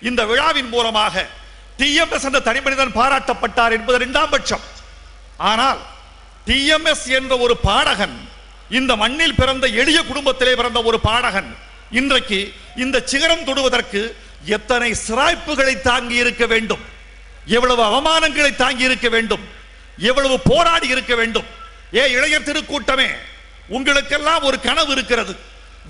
இந்த விழாவின் மூலமாக டிஎம்எஸ் என்ற தனிமனிதன் பாராட்டப்பட்டார் என்பது இரண்டாம் பட்சம். ஆனால் டிஎம்எஸ் என்ற ஒரு பாடகன், இந்த மண்ணில் பிறந்த எளிய குடும்பத்திலே பிறந்த ஒரு பாடகன் இன்றைக்கு இந்த சிகரம் தொடுவதற்கு எத்தனை சிராய்ப்புகளை தாங்கி இருக்க வேண்டும், எவ்வளவு அவமானங்களை தாங்கி இருக்க வேண்டும், எவ்வளவு போராடி இருக்க வேண்டும். இளைஞர் திருக்கூட்டமே, உங்களுக்கெல்லாம் ஒரு கனவு இருக்கிறது.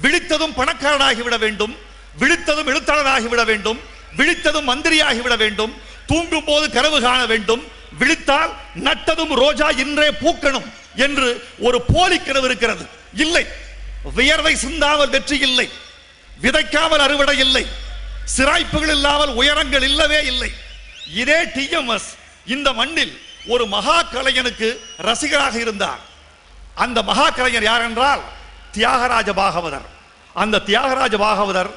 விழித்ததும் பணக்காரனாகிவிட வேண்டும், விழித்ததும் எழுத்தாளராகிவிட வேண்டும், விழித்ததும் மந்திரியாகிவிட வேண்டும், தூங்கும் போது கனவு காண வேண்டும், விழித்தால் நட்டதும் ரோஜா இன்றே பூக்கணும் என்று ஒரு போலி கனவு இருக்கிறது. இல்லை, வியர்வை சிந்தாமல் வெற்றி இல்லை, விதைக்காமல் அறுவடை இல்லை, சிராய்ப்புகள் இல்லாமல் உயரங்கள் இல்லவே இல்லை. இதே டிஎம்எஸ் இந்த மண்ணில் ஒரு மகா கலைஞனுக்கு ரசிகராக இருந்தார். அந்த மகா கலைஞர் யார் என்றால் தியாகராஜ பாகவதர். அந்த தியாகராஜ பாகவதர்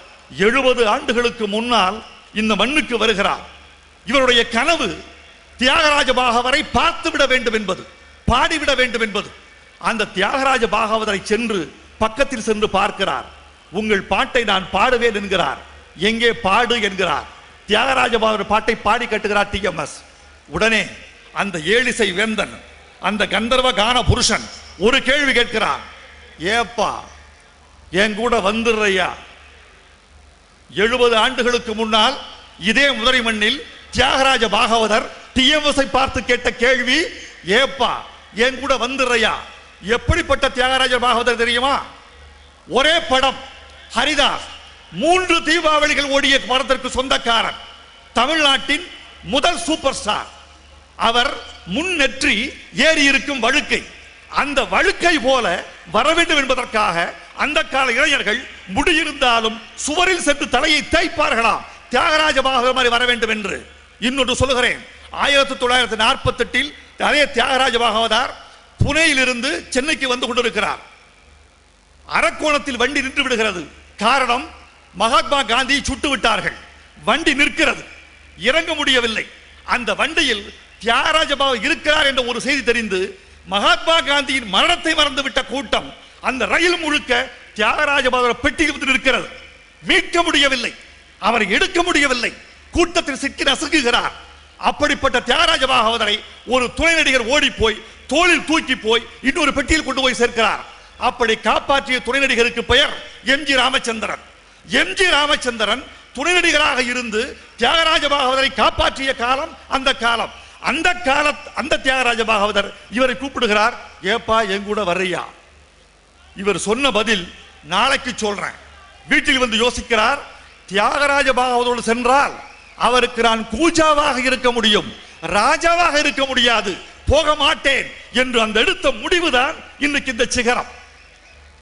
70 ஆண்டுகளுக்கு முன்னால் இந்த மண்ணுக்கு வருகிறார். இவருடைய கனவு தியாகராஜ பாகவரை பார்த்துவிட வேண்டும் என்பது, பாடிவிட வேண்டும் என்பது. அந்த தியாகராஜ பாகவதரை சென்று பக்கத்தில் சென்று பார்க்கிறார். உங்கள் பாட்டை நான் பாடுவேன் என்கிறார். எங்கே பாடு என்கிறார். தியாகராஜ பாகவதர் பாட்டை பாடி கட்டுகிறார் டிஎம்எஸ். உடனே அந்த ஏழிசை வேந்தன், அந்த கந்தர்வ கான புருஷன் ஒரு கேள்வி கேட்கிறார். ஏப்பா என் கூட வந்துடுறையா? 70 ஆண்டுகளுக்கு முன்னால் இதே முதலை மண்ணில் தியாகராஜ பாகவதர் டிஎம்எஸ் பார்த்து கேட்ட கேள்வி, ஏப்பா என் கூட வந்துடுறையா? எப்படிப்பட்ட தியாகராஜ பாகவதர் தெரியுமா? ஒரே படம் ஹரிதாஸ் 3 தீபாவளிகள் ஓடிய படத்திற்கு சொந்தக்காரன், தமிழ்நாட்டின் முதல் சூப்பர் ஸ்டார். அவர் முன்னெற்றி ஏறி இருக்கும் வழுக்கை, அந்த வழுக்கை போல வர வேண்டும் என்பதற்காக அந்த கால இளைஞர்கள் முடியிருந்தாலும் சுவரில் சென்று தலையை தேய்ப்பார்களாம், தியாகராஜ பாகவதர் மாதிரி வர வேண்டும் என்று. இன்னொன்று சொல்லுகிறேன், 1948 அதே தியாகராஜ பாகவதர் புனேயிலிருந்து சென்னைக்கு வந்து கொண்டிருக்கிறார். அரக்கோணத்தில் வண்டி நின்று விடுகிறது. காரணம், மகாத்மா காந்தி சுட்டு விட்டார்கள். வண்டி நிற்கிறது, இறங்க முடியவில்லை. அந்த வண்டியில் தியாகராஜ பாகவதர் இருக்கிறார் என்ற ஒரு செய்தி தெரிந்து மகாத்மா காந்தியின் மரணத்தை மறந்துவிட்ட கூட்டம் அந்த ரயில் முழுக்க தியாகராஜ பாகவதர் பெட்டியில் வந்து நிற்கிறது. மீட்க முடியவில்லை, அவரை எடுக்க முடியவில்லை, கூட்டத்தில் சிக்கி நசுக்குகிறார். அப்படிப்பட்ட தியாகராஜ பாகவதரை ஒரு துணை நடிகர் ஓடி போய் தோளில் தூக்கி போய் இன்னொரு பெட்டியில் கொண்டு போய் சேர்க்கிறார். அப்படி காப்பாற்றிய துணை நடிகருக்கு பெயர் எம்ஜி ராமச்சந்திரன். எம்ஜி ராமச்சந்திரன் துணை நடிகராக இருந்து தியாகராஜ பாகவதரை காப்பாற்றிய காலம் அந்த காலம். அந்த தியாகராஜ பாகவதர் இவரை கூப்பிடுகிறார். ஏப்பா என் கூட வர்றியா? இவர் சொன்ன பதில், நாளைக்கு சொல்றேன். வீட்டில் வந்து யோசிக்கிறார். தியாகராஜ பாகவதரோடு சென்றால் அவருக்கு நான் கூஜாவாக இருக்க முடியும், ராஜாவாக இருக்க முடியாது, போக மாட்டேன் என்று அந்த எடுத்த முடிவுதான் இன்னைக்கு இந்த சிகரம்.